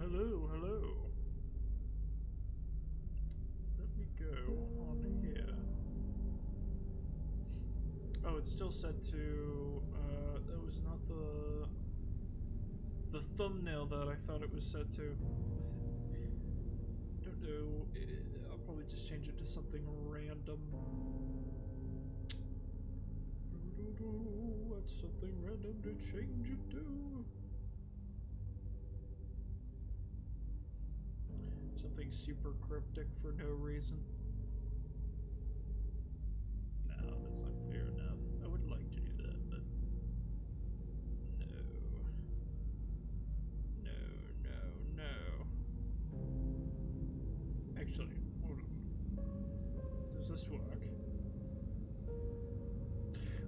Hello, hello. Let me go on here. Oh, it's still set to, that was not the thumbnail that I thought it was set to. Don't know, I'll probably just change it to something random. What's something random to change it to? Something super cryptic for no reason. No, that's not clear enough. I would like to do that, but no. No. Actually, hold on. Does this work?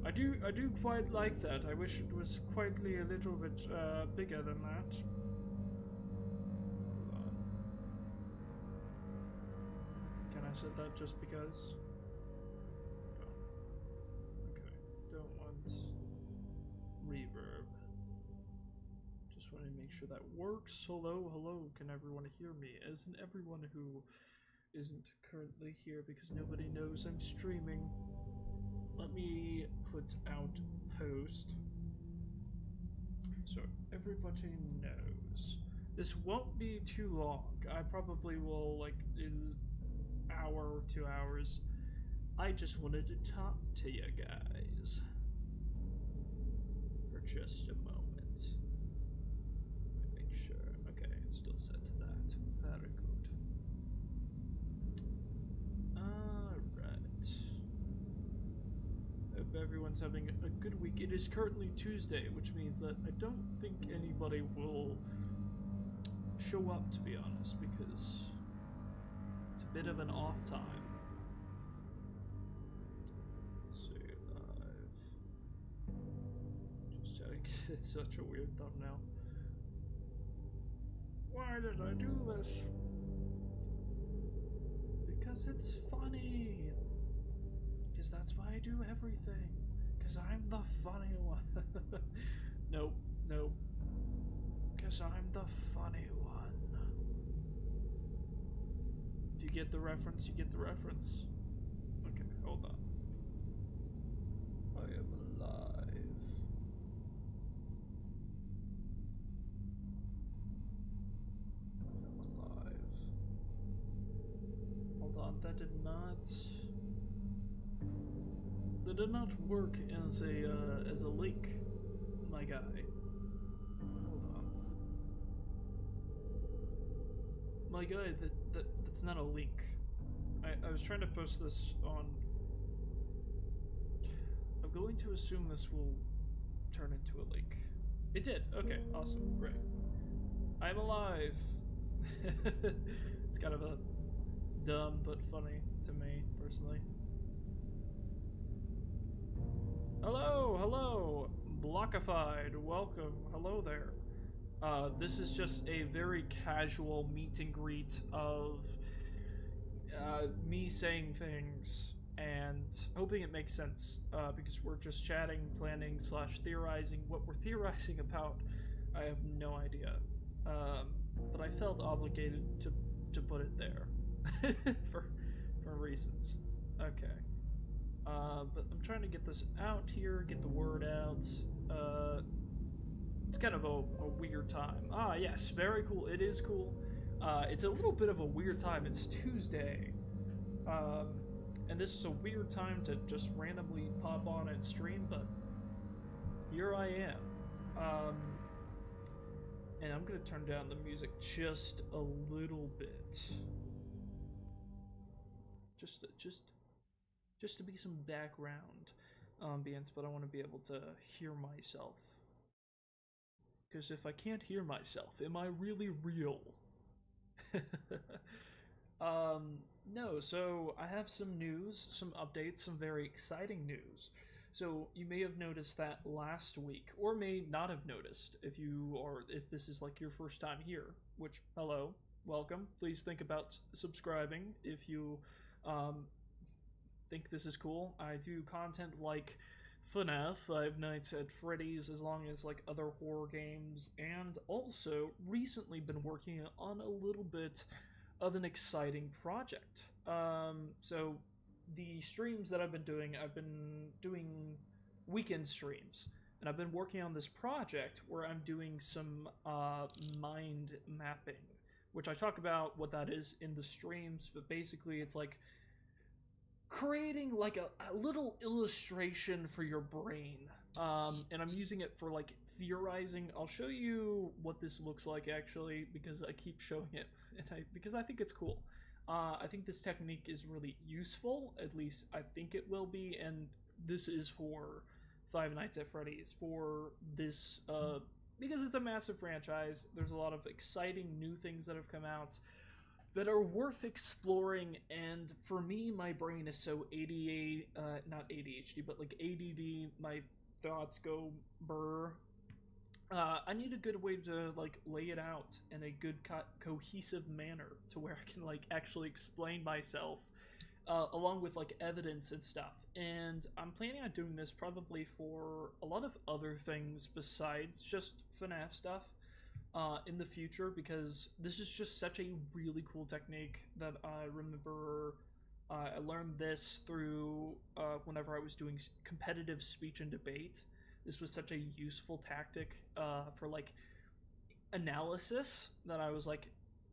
I do quite like that. I wish it was quietly a little bit bigger than that. Hold on. Can I set that just because? Okay, don't want reverb. Just want to make sure that works. Hello, can everyone hear me? As in everyone who isn't currently here because nobody knows I'm streaming. Let me put out post so everybody knows. This won't be too long. I probably will, like, in an hour or 2 hours. I just wanted to talk to you guys for just a moment. Let me make sure. Okay, it's still set to that. Very good. Alright. Hope everyone's having a good week. It is currently Tuesday, which means that I don't think anybody will show up, to be honest, because it's a bit of an off time. Let's see, live. Just checking. It's such a weird thumbnail. Why did I do this? Because it's funny. Because that's why I do everything. Because I'm the funny one. Nope. Because I'm the funny one. If you get the reference, you get the reference. Okay, hold on. I am alive. I'm alive. Hold on, that did not work as a link, my guy. Hold on. My guy, that's not a link. I was trying to post this on. I'm going to assume this will turn into a link. It did. Okay, awesome, great. I'm alive. It's kind of a dumb but funny to me personally. Hello, Blockified, welcome, hello there. This is just a very casual meet and greet of me saying things and hoping it makes sense, because we're just chatting, planning, / theorizing. What we're theorizing about, I have no idea. But I felt obligated to put it there for reasons. Okay. But I'm trying to get this out here, get the word out. It's kind of a weird time. Ah, yes, very cool. It is cool. It's a little bit of a weird time. It's Tuesday. And this is a weird time to just randomly pop on and stream, but here I am. And I'm gonna turn down the music just a little bit. Just to be some background ambience, but I want to be able to hear myself. Because if I can't hear myself, am I really real? No, so I have some news, some updates, some very exciting news. So you may have noticed that last week, or may not have noticed if this is like your first time here, which, hello, welcome. Please think about subscribing if you think this is cool. I do content like FNAF, Five Nights at Freddy's, as long as like other horror games, and also recently been working on a little bit of an exciting project. So the streams that I've been doing weekend streams, and I've been working on this project where I'm doing some mind mapping, which I talk about what that is in the streams, but basically it's like creating like a little illustration for your brain. And I'm using it for like theorizing. I'll show you what this looks like actually because I keep showing it, and because I think it's cool. I think this technique is really useful. At least I think it will be, and this is for Five Nights at Freddy's. For this, because it's a massive franchise. There's a lot of exciting new things that have come out that are worth exploring, and for me, my brain is so not ADHD, but like ADD, my thoughts go burr. I need a good way to like lay it out in a good cohesive manner to where I can like actually explain myself, along with like evidence and stuff. And I'm planning on doing this probably for a lot of other things besides just FNAF stuff. In the future, because this is just such a really cool technique that I remember I learned this through whenever I was doing competitive speech and debate. This was such a useful tactic for like analysis that I was like,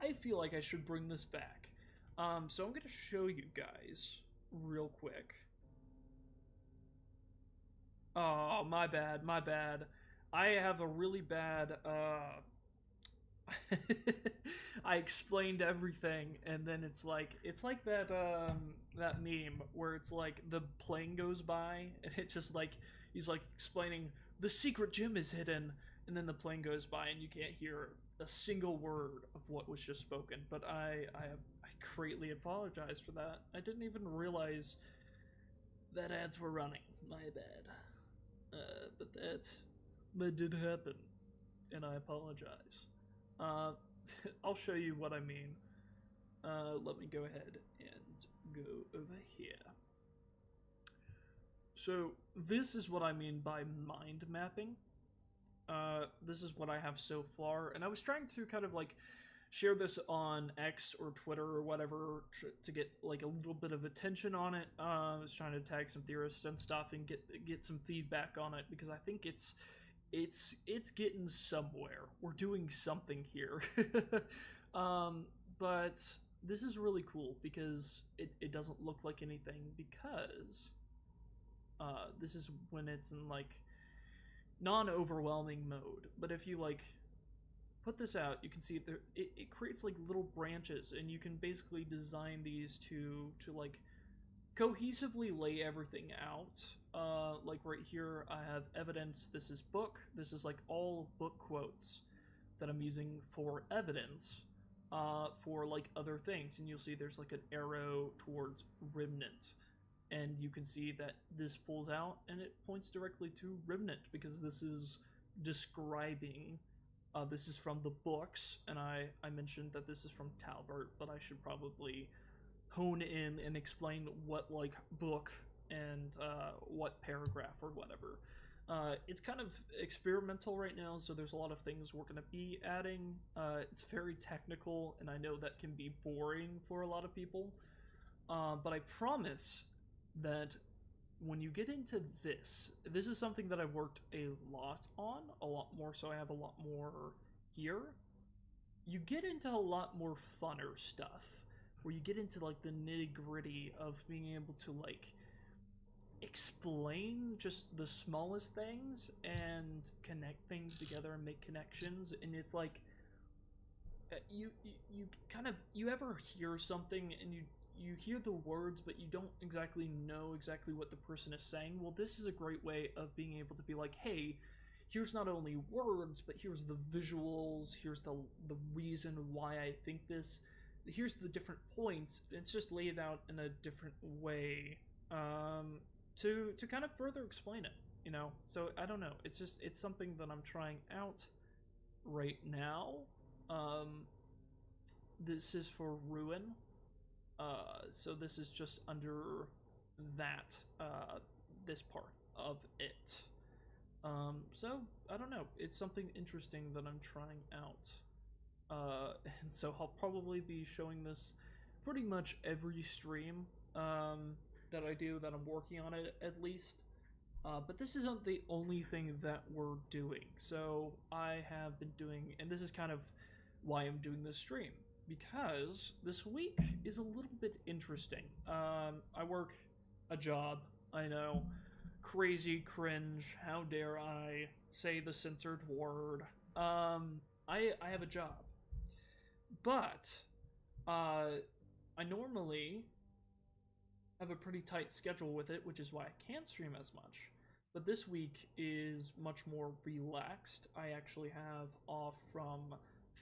I feel like I should bring this back. So I'm going to show you guys real quick. Oh, my bad. I have a really bad I explained everything, and then it's like that that meme where it's like the plane goes by and it's just like he's like explaining the secret gym is hidden, and then the plane goes by and you can't hear a single word of what was just spoken. But I greatly apologize for that. I didn't even realize that ads were running. My bad. But that did happen, and I apologize. I'll show you what I mean. Let me go ahead and go over here. So this is what I mean by mind mapping. This is what I have so far, and I was trying to kind of like share this on X or Twitter or whatever to get like a little bit of attention on it. I was trying to tag some theorists and stuff and get some feedback on it, because I think it's getting somewhere. We're doing something here. But this is really cool because it doesn't look like anything, because this is when it's in like non-overwhelming mode. But if you like put this out, you can see it creates like little branches, and you can basically design these to like cohesively lay everything out. Like right here, I have evidence. This is book. This is like all book quotes that I'm using for evidence for like other things. And you'll see there's like an arrow towards remnant. And you can see that this pulls out and it points directly to remnant, because this is describing, this is from the books. And I mentioned that this is from Talbert, but I should probably hone in and explain what like book and what paragraph or whatever. It's kind of experimental right now, so there's a lot of things we're going to be adding. It's very technical, and I know that can be boring for a lot of people, but I promise that when you get into this is something that I've worked a lot on, a lot more, so I have a lot more here. You get into a lot more funner stuff, where you get into like the nitty-gritty of being able to like explain just the smallest things and connect things together and make connections. And it's like you kind of, you ever hear something and you hear the words but you don't exactly know exactly what the person is saying? Well, this is a great way of being able to be like, hey, here's not only words, but here's the visuals, here's the reason why I think this, here's the different points. It's just laid out in a different way to kind of further explain it, you know? So I don't know, it's something that I'm trying out right now. This is for Ruin, so this is just under that this part of it. So I don't know. It's something interesting that I'm trying out. And so I'll probably be showing this pretty much every stream that I do that I'm working on it at least. But this isn't the only thing that we're doing. So I have been doing, and this is kind of why I'm doing this stream, because this week is a little bit interesting. I work a job, I know, crazy, cringe, how dare I say the censored word. I have a job, but I normally have a pretty tight schedule with it, which is why I can't stream as much. But this week is much more relaxed. I actually have off from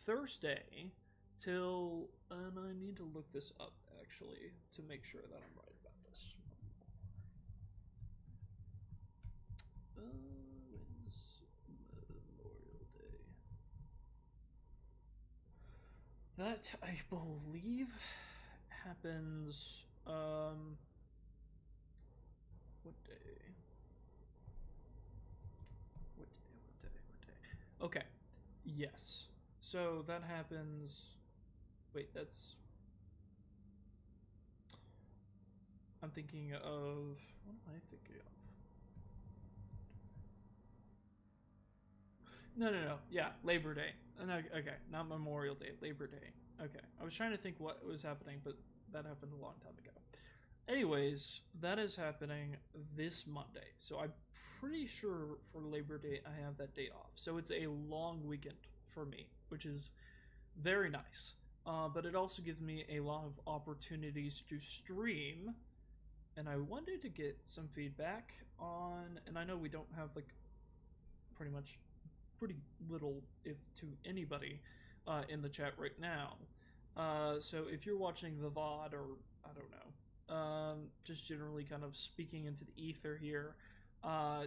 Thursday till, and I need to look this up actually to make sure that I'm right about this. When's Memorial Day? That, I believe, happens, what day? What day? Okay, yes. So that happens, wait, that's, I'm thinking of, what am I thinking of? No, yeah, Labor Day. No, okay, not Memorial Day, Labor Day. Okay, I was trying to think what was happening, but that happened a long time ago. Anyways, that is happening this Monday. So I'm pretty sure for Labor Day I have that day off. So it's a long weekend for me, which is very nice. But it also gives me a lot of opportunities to stream. And I wanted to get some feedback on, and I know we don't have like pretty little, if to anybody, in the chat right now. So if you're watching the VOD, or I don't know, just generally kind of speaking into the ether here,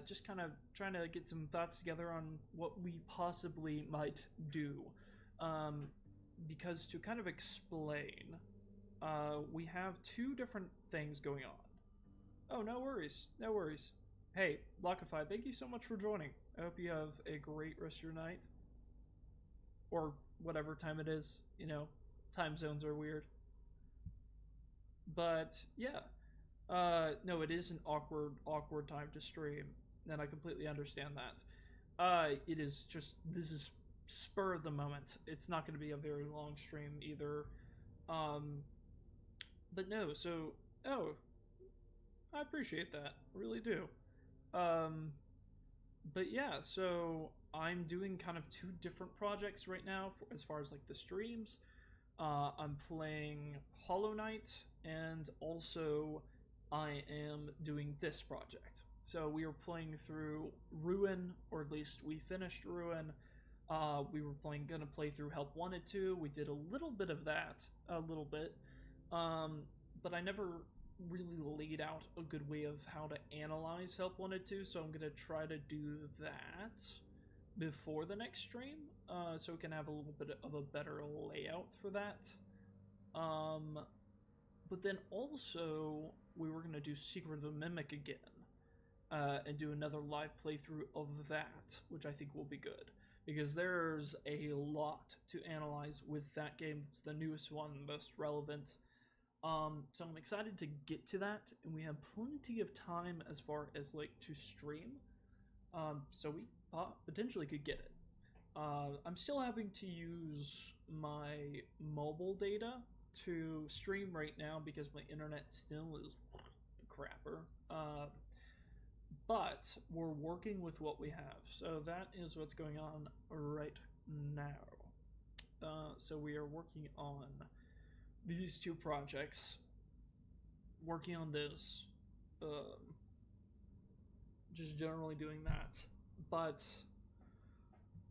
just kind of trying to get some thoughts together on what we possibly might do. Because to kind of explain, we have two different things going on. Oh, no worries, no worries. Hey, Lockify, thank you so much for joining. I hope you have a great rest of your night. Or whatever time it is, you know, time zones are weird. But yeah, no, it is an awkward time to stream, and I completely understand that. It is just, this is spur of the moment. It's not going to be a very long stream either. But no, so, oh, I appreciate that, I really do. But yeah, so I'm doing kind of two different projects right now as far as like the streams. I'm playing Hollow Knight, and also I am doing this project. So we are playing through Ruin, or at least we finished Ruin. We were gonna play through Help Wanted to. We did a little bit of that, but I never really laid out a good way of how to analyze Help Wanted to, so I'm gonna try to do that before the next stream, so we can have a little bit of a better layout for that. But then also we were gonna do Secret of the Mimic again, and do another live playthrough of that, which I think will be good, because there's a lot to analyze with that game. It's the newest one, the most relevant. So I'm excited to get to that, and we have plenty of time as far as like to stream. So we potentially could get it. I'm still having to use my mobile data to stream right now because my internet still is crapper. But we're working with what we have, so that is what's going on right now. So we are working on these two projects, working on this, just generally doing that. But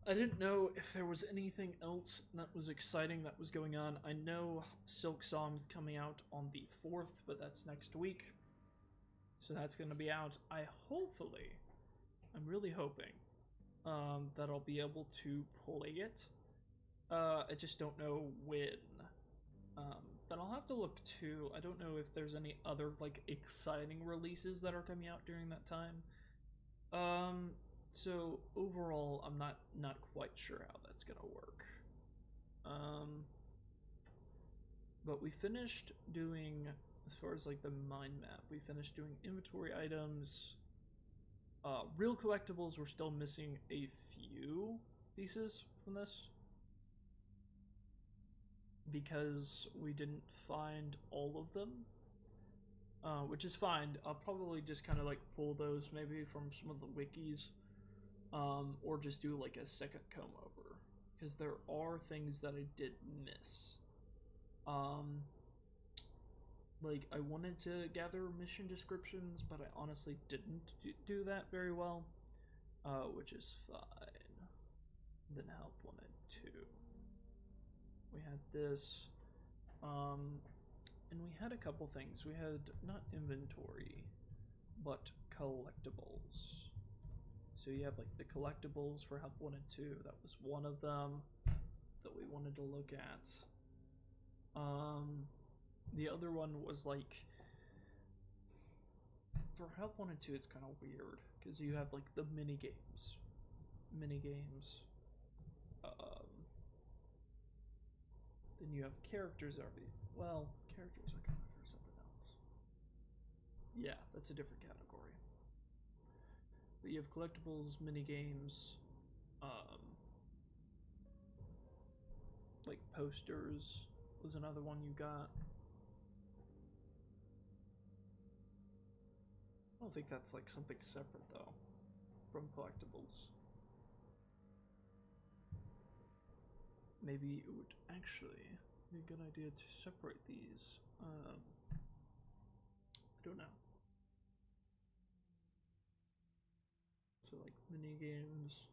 I didn't know if there was anything else that was exciting that was going on. I know Silk Song's coming out on the 4th, but that's next week. So that's going to be out. I'm really hoping, that I'll be able to play it. I just don't know when. But I'll have to look too. I don't know if there's any other like exciting releases that are coming out during that time. So overall, I'm not quite sure how that's gonna work. Um, but we finished doing, as far as like the mind map, we finished doing inventory items. Real collectibles, we're still missing a few pieces from this because we didn't find all of them, which is fine. I'll probably just kind of like pull those maybe from some of the wikis, or just do like a second comb over because there are things that I did miss. Um, like I wanted to gather mission descriptions, but I honestly didn't do that very well, which is fine. Then help wanted to. We had this, and we had a couple things. We had not inventory, but collectibles. So you have like the collectibles for Help 1 and 2. That was one of them that we wanted to look at. The other one was like for Help 1 and 2 it's kind of weird because you have like the mini games. Then you have characters that are characters are kind of for something else. Yeah, that's a different category. But you have collectibles, mini games, like posters was another one you got. I don't think that's like something separate though from collectibles. Maybe it would actually be a good idea to separate these. I don't know. So like mini games,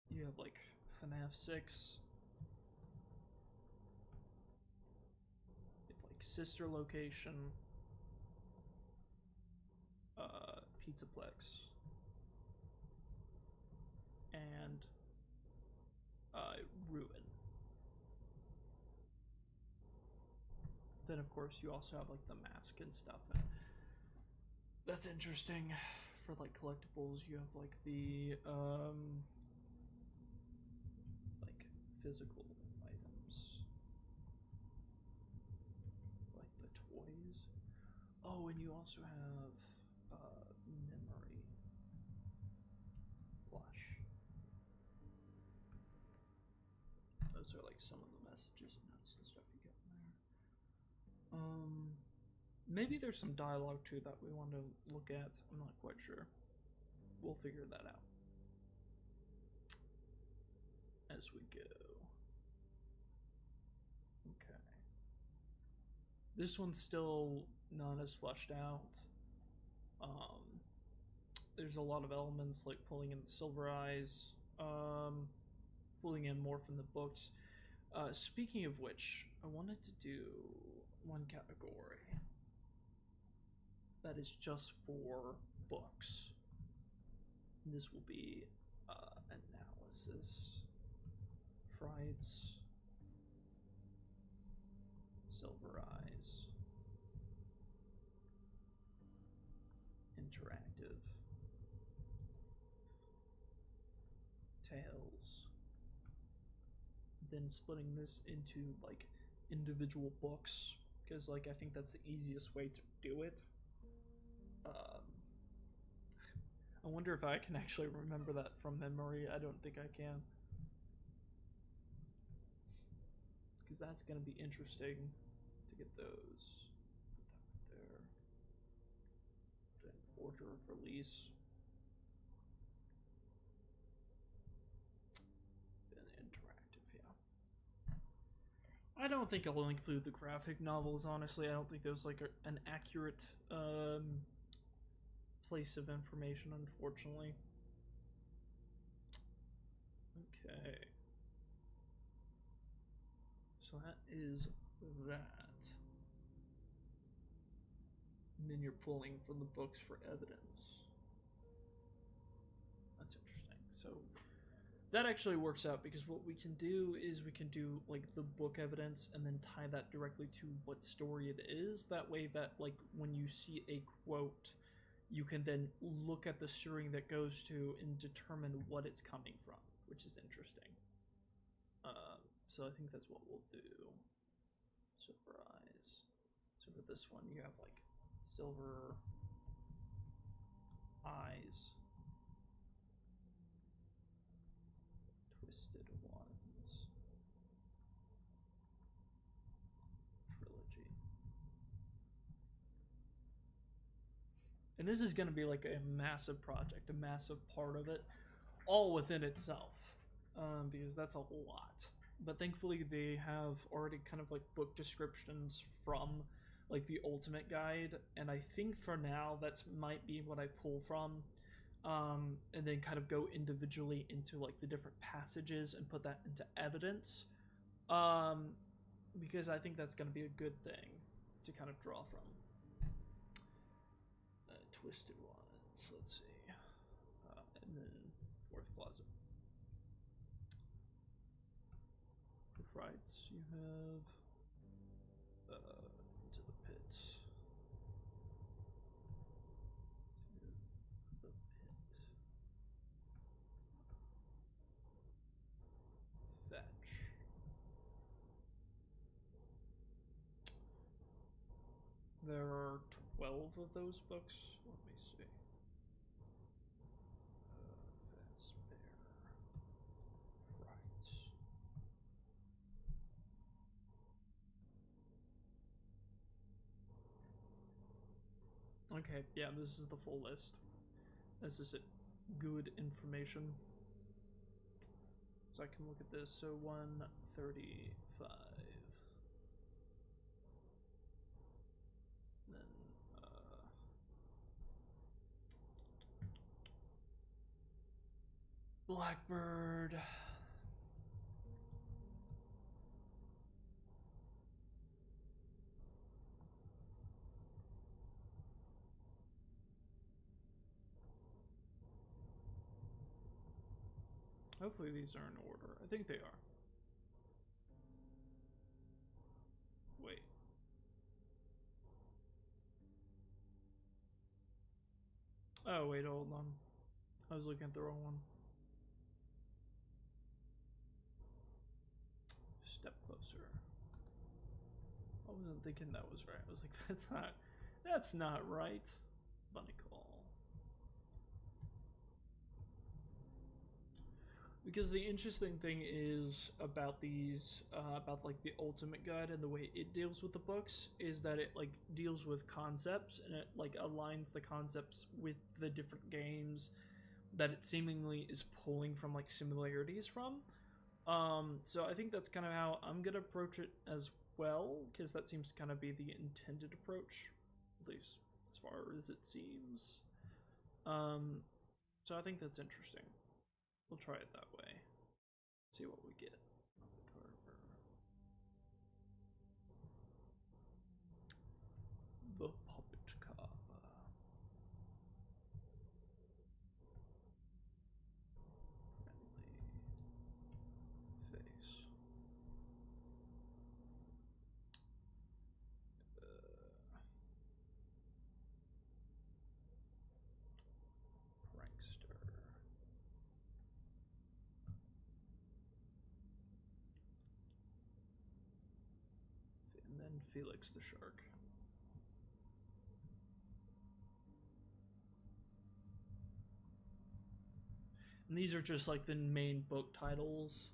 you have like FNAF 6. You have like Sister Location, Pizzaplex, and Ruin. Then of course you also have like the mask and stuff, and that's interesting. For like collectibles, you have like the like physical items, like the toys. Oh, and you also have memory flash. Those are like some of the messages, notes, and stuff you get in there. Maybe there's some dialogue too that we want to look at. I'm not quite sure. We'll figure that out as we go. Okay. This one's still not as fleshed out. There's a lot of elements like pulling in the silver eyes, pulling in more from the books. Speaking of which, I wanted to do one category that is just for books. This will be analysis, frights, silver eyes, interactive, tales, then splitting this into like individual books because like I think that's the easiest way to do it. I wonder if I can actually remember that from memory. I don't think I can. Because that's going to be interesting to get those. Put that right there. Then order of release. Then interactive, yeah. I don't think I'll include the graphic novels, honestly. I don't think there's like an accurate place of information, unfortunately. Okay. So that is that. And then you're pulling from the books for evidence. That's interesting. So that actually works out because what we can do is we can do like the book evidence and then tie that directly to what story it is. That way that like when you see a quote, you can then look at the string that goes to and determine what it's coming from, which is interesting. So I think that's what we'll do. Silver eyes. So for this one, you have like silver eyes, twisted ones, trilogy. And this is going to be like a massive project, a massive part of it, all within itself, because that's a lot. But thankfully, they have already kind of like book descriptions from like the Ultimate Guide, and I think for now that's might be what I pull from, and then kind of go individually into like the different passages and put that into evidence, because I think that's going to be a good thing to kind of draw from. Twisted ones, let's see, and then fourth closet. For frights, you have into the pit. To the pit. Thatch. There are 12 of those books. Let me see. Despair. Frights. Okay, yeah, this is the full list. This is it. Good information. So I can look at this. So 135. Then Blackbird. Hopefully these are in order. I think they are. Wait. Oh, wait, hold on. I was looking at the wrong one. Step closer. I wasn't thinking that was right. I was like, that's not right. Bunny call. Because the interesting thing is about these, about like the Ultimate Guide and the way it deals with the books, is that it like deals with concepts and it like aligns the concepts with the different games that it seemingly is pulling from like similarities from. So I think that's kind of how I'm gonna approach it as well, because that seems to kind of be the intended approach, at least as far as it seems. So I think that's interesting. We'll try it that way. See what we get. The Puppet Cop. Friendly face. Prankster. And then Felix the Shark. And these are just like the main book titles.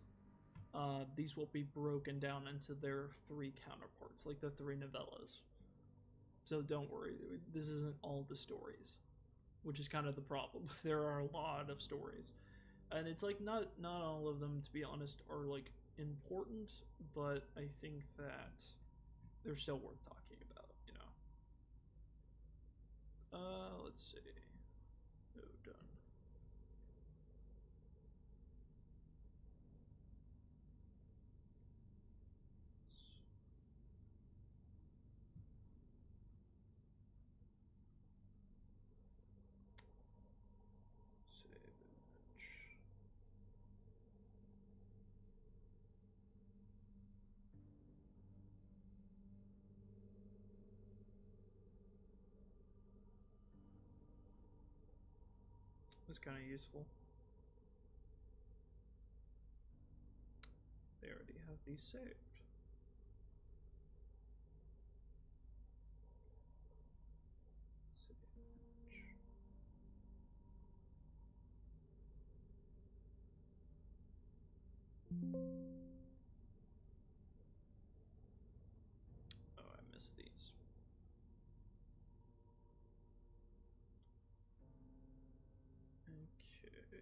These will be broken down into their 3 counterparts, like the 3 novellas. So don't worry, this isn't all the stories, which is kind of the problem. There are a lot of stories, and it's like not all of them, to be honest, are like important, but I think that they're still worth talking about, you know. Let's see. Oh, done. It's kind of useful. They already have these saved. Oh, I missed these. Okay.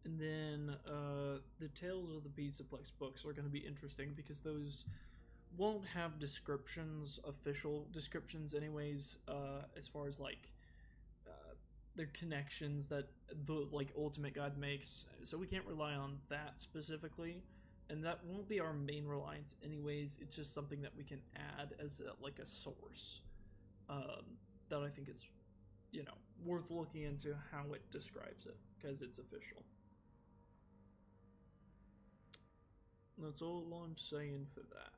And then the Tales of the Pizzaplex books are going to be interesting because those won't have descriptions, official descriptions, anyways. As far as like their connections that the like Ultimate Guide makes, so we can't rely on that specifically, and that won't be our main reliance, anyways. It's just something that we can add as like a source. That I think is, worth looking into how it describes it because it's official. That's all I'm saying for that.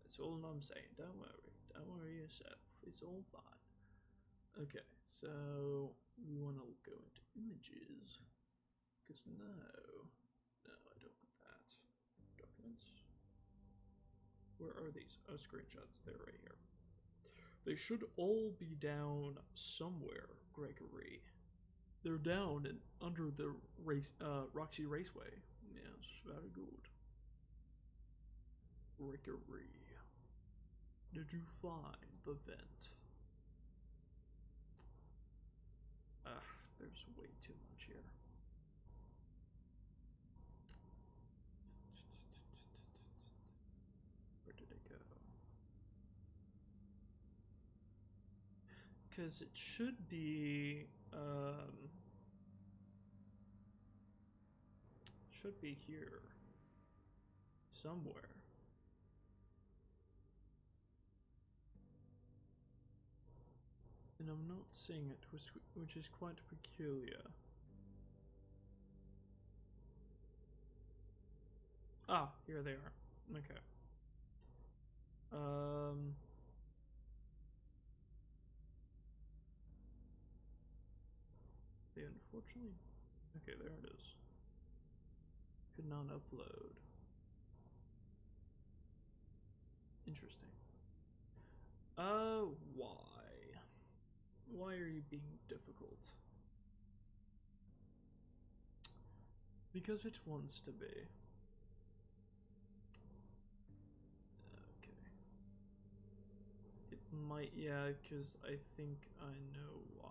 That's all I'm saying. Don't worry. Don't worry yourself. It's all fine. Okay, so we want to go into images. Because no, I don't want that. Documents. Where are these? Oh, screenshots. They're right here. They should all be down somewhere, Gregory. They're down and under the Roxy Raceway. Yes, very good. Gregory, did you find the vent? Ugh, there's way too much here. Where did it go? Because it should be, here somewhere. And I'm not seeing it, which is quite peculiar. Ah, here they are. Okay. They unfortunately... Okay, there it is. Could not upload. Interesting. Why? Why are you being difficult? Because it wants to be. Okay. It might, yeah, because I think I know why.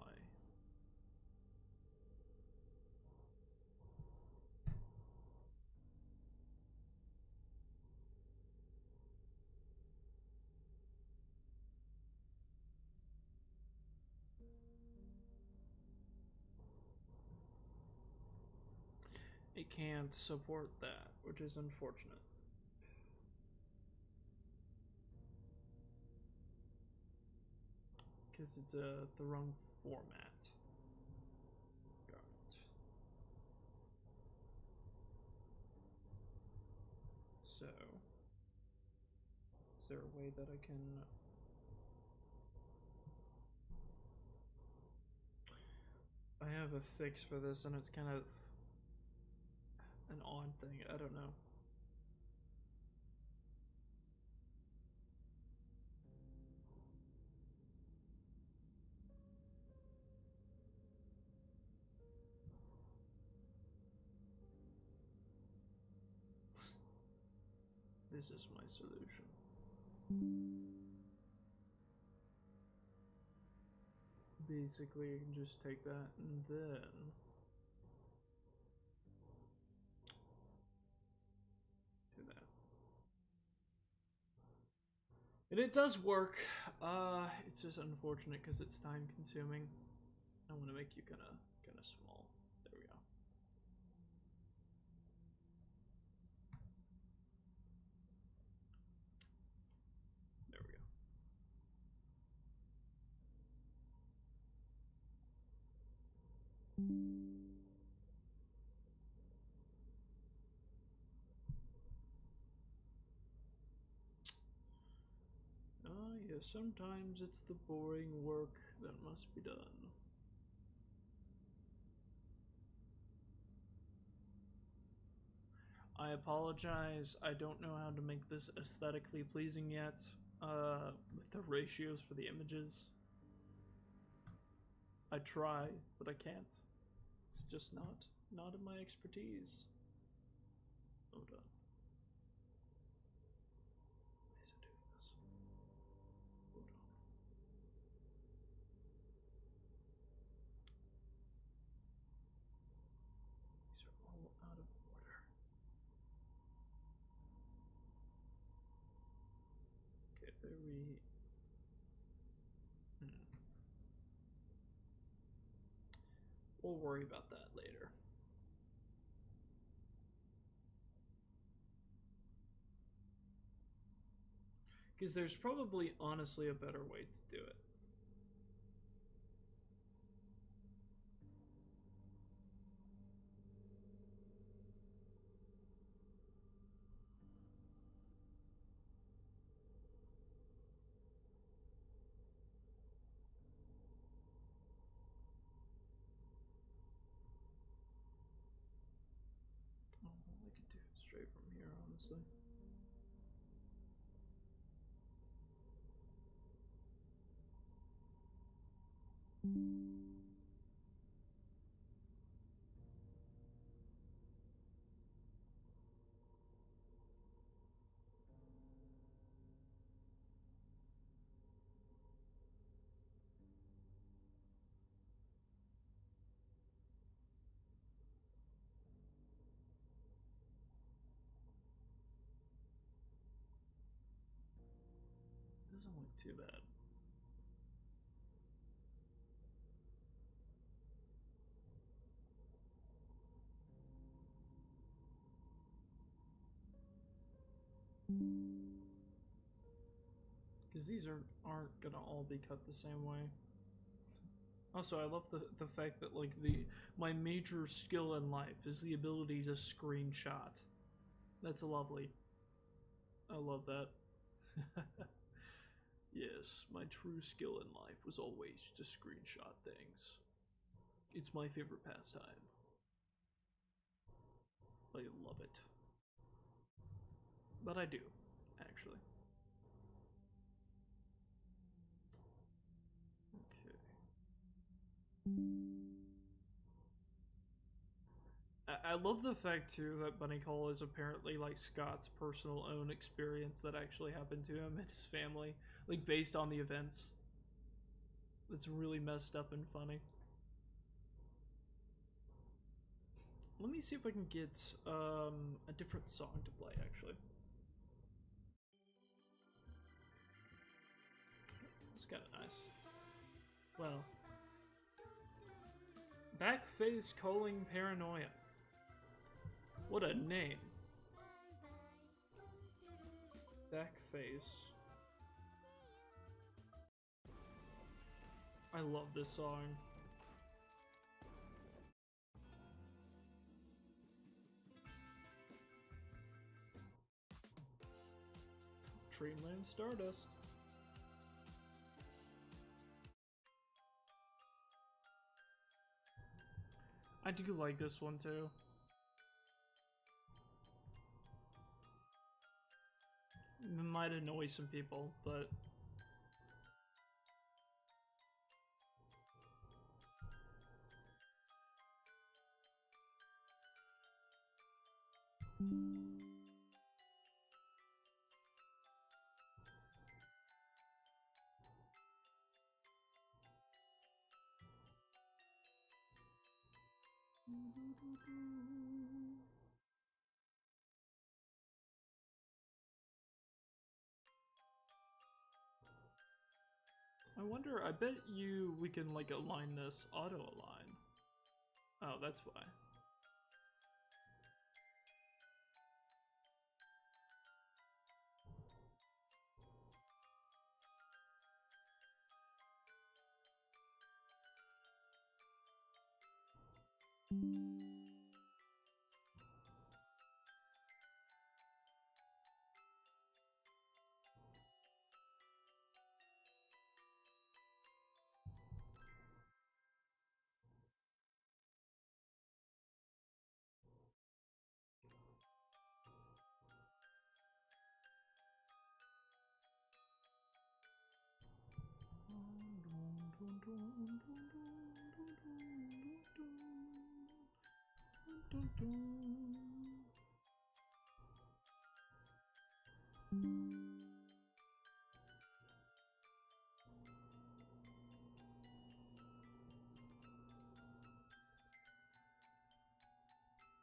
It can't support that, which is unfortunate. Because it's the wrong format. Got it. So, is there a way that I can... I have a fix for this, and it's kind of an odd thing. I don't know. This is my solution. Basically, you can just take that and then... do that. And it does work. It's just unfortunate because it's time consuming. I want to make you kind of small. There we go. There we go. sometimes it's the boring work that must be done. I apologize, I don't know how to make this aesthetically pleasing yet, with the ratios for the images. I try, but I can't. It's just not in my expertise. Hold on. Why is it doing this? Hold on. These are all out of order. Okay, We'll worry about that later. Because there's probably honestly a better way to do it. Oh, well, I could do it straight from here, honestly. Doesn't look too bad. Because these aren't gonna all be cut the same way. Also, I love the fact that like my major skill in life is the ability to screenshot. That's lovely. I love that. Yes, my true skill in life was always to screenshot things. It's my favorite pastime. I love it. But I do, actually. Okay. I love the fact too that Bunny Call is apparently like Scott's personal own experience that actually happened to him and his family, like based on the events. That's really messed up and funny. Let me see if I can get a different song to play actually. It's kind of nice. Well, Backface Calling Paranoia. What a name. Backface. I love this song. Dreamland Stardust. I do like this one too. It might annoy some people, but I wonder, I bet you we can like align this auto align. Oh, that's why.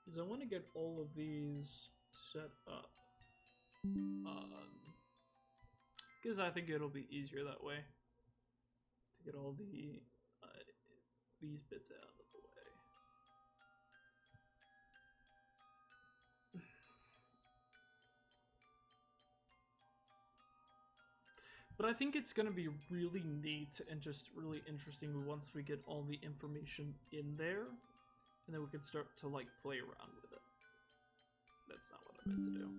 Because I want to get all of these set up. Because I think it'll be easier that way to get all the these bits out of the way. But I think it's going to be really neat and just really interesting once we get all the information in there, and then we can start to like play around with it. That's not what I meant to do.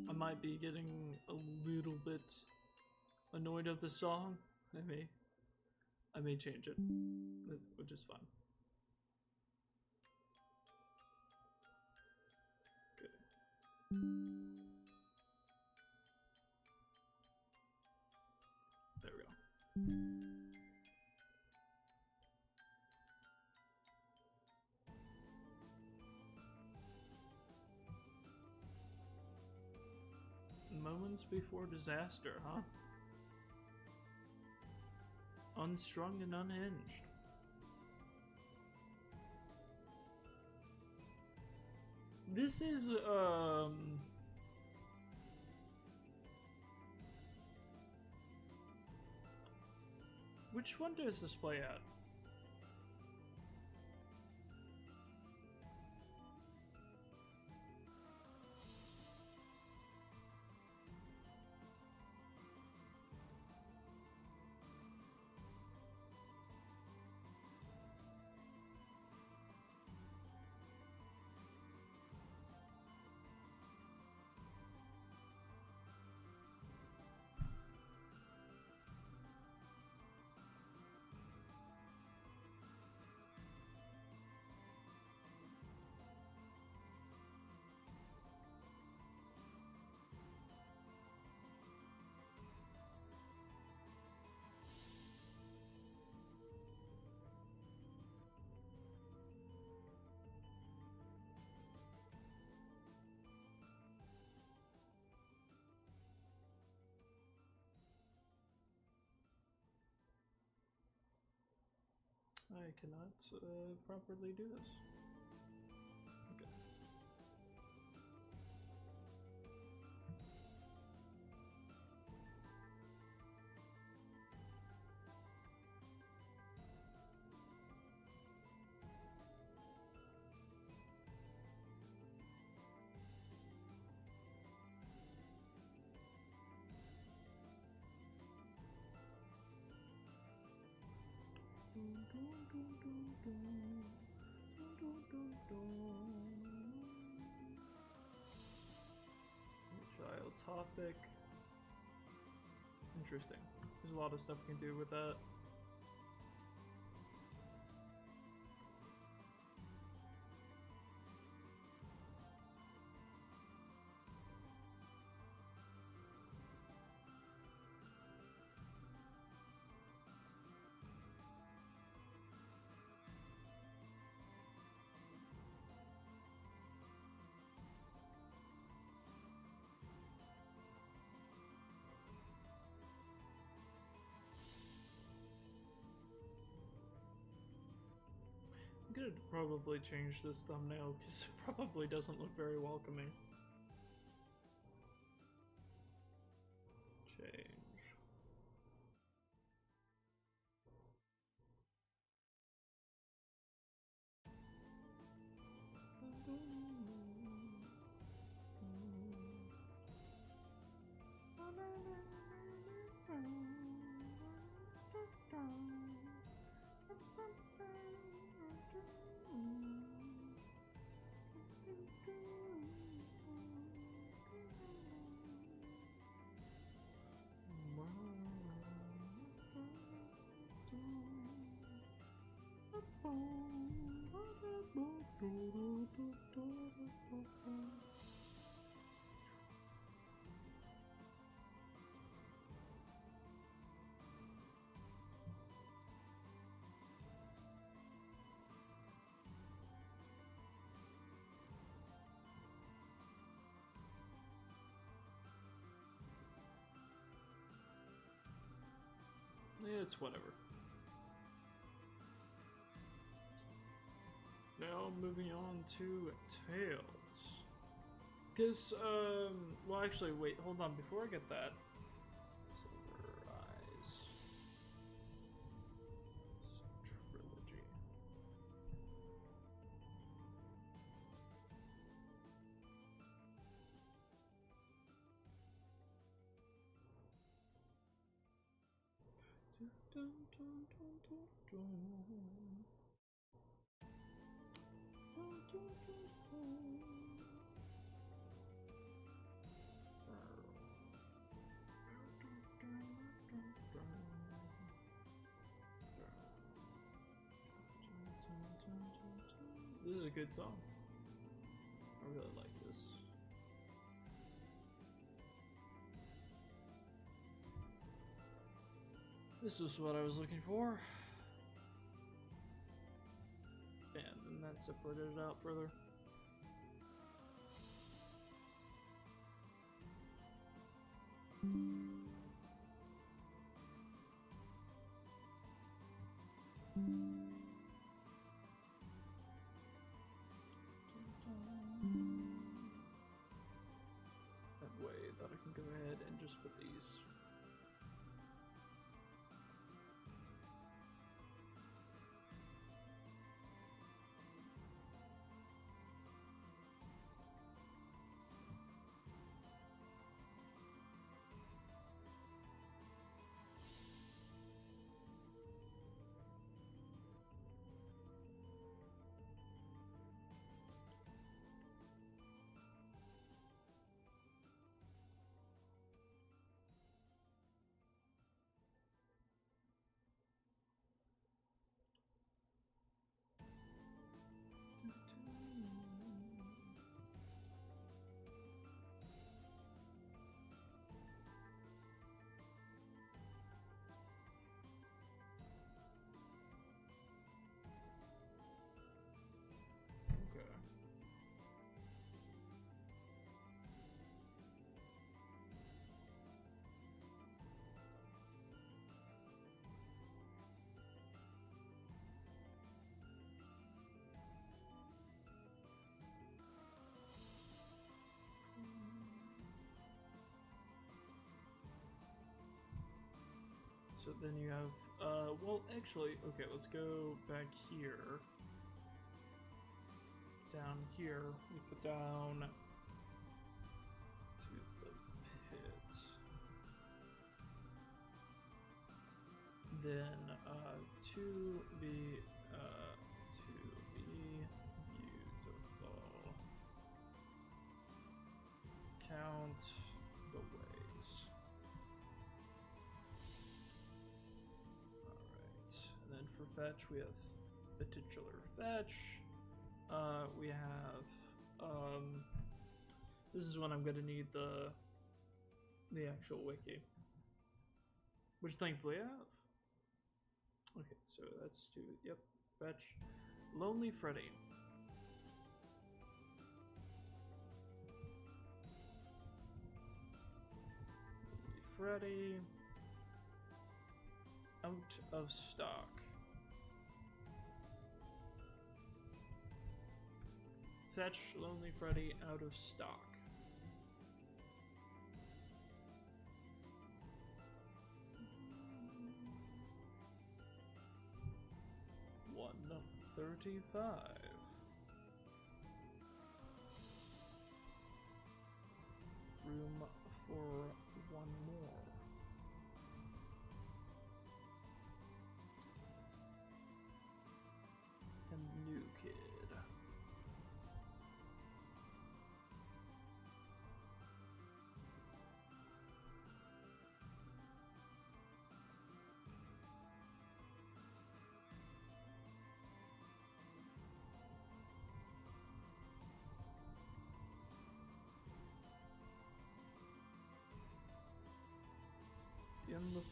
I might be getting a little bit annoyed of the song. I may change it, which is fine. Good. There we go. Moments before disaster, huh? Unstrung and unhinged. This is, which one does this play at? I cannot properly do this. Okay. Child topic. Interesting. There's a lot of stuff we can do with that. I'm gonna probably change this thumbnail because it probably doesn't look very welcoming. Change. It's whatever. Now moving on to Tails. Because, well actually, wait, hold on, before I get that. Silver Eyes. Trilogy. Dun, dun, dun, dun, dun. This is a good song. I really like this. This is what I was looking for. And then separated it out further. That way that I can go ahead and just put these. Okay. So then you have, well, actually, okay, let's go back here. Down here, we put down to the pit. Then, to be beautiful. Count the ways. And then for fetch, we have the titular fetch. We have, this is when I'm gonna need the actual wiki, which thankfully I have. Okay, so that's to, yep, fetch Lonely Freddy. Freddy out of stock. Fetch Lonely Freddy out of stock. $135. Room for one more. And new kid.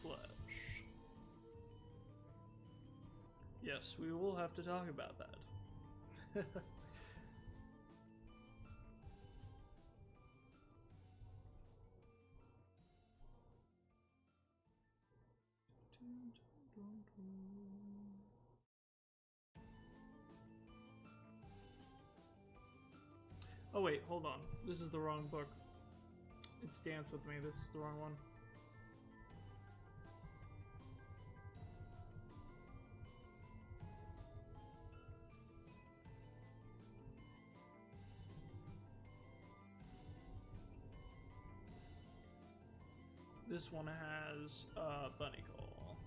flesh. Yes, we will have to talk about that. Oh wait, hold on. This is the wrong book. It's Dance With Me. This is the wrong one. This one has bunny call.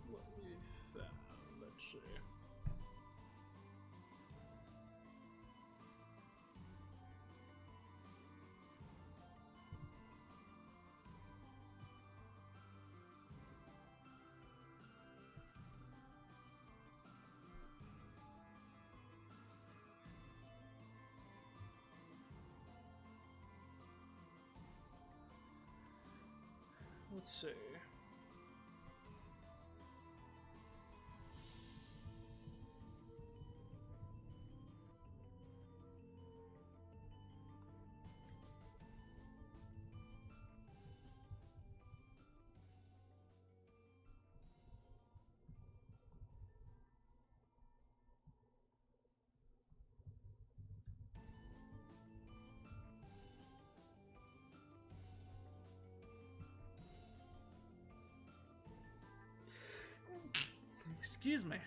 What we found, let's see. Let's see. Excuse me.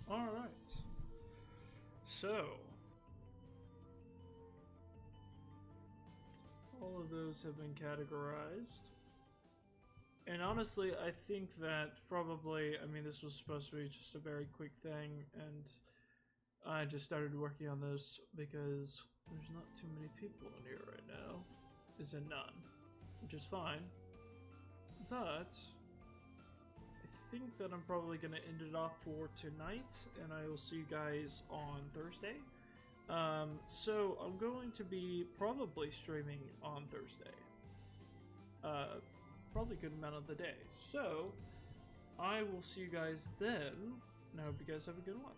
All right. So, all of those have been categorized. And honestly, I think that probably, I mean, this was supposed to be just a very quick thing, and I just started working on this because there's not too many people in here right now. Is in none, which is fine. But I think that I'm probably going to end it off for tonight, and I will see you guys on Thursday. So I'm going to be probably streaming on Thursday. Probably a good amount of the day. So I will see you guys then, and I hope you guys have a good one.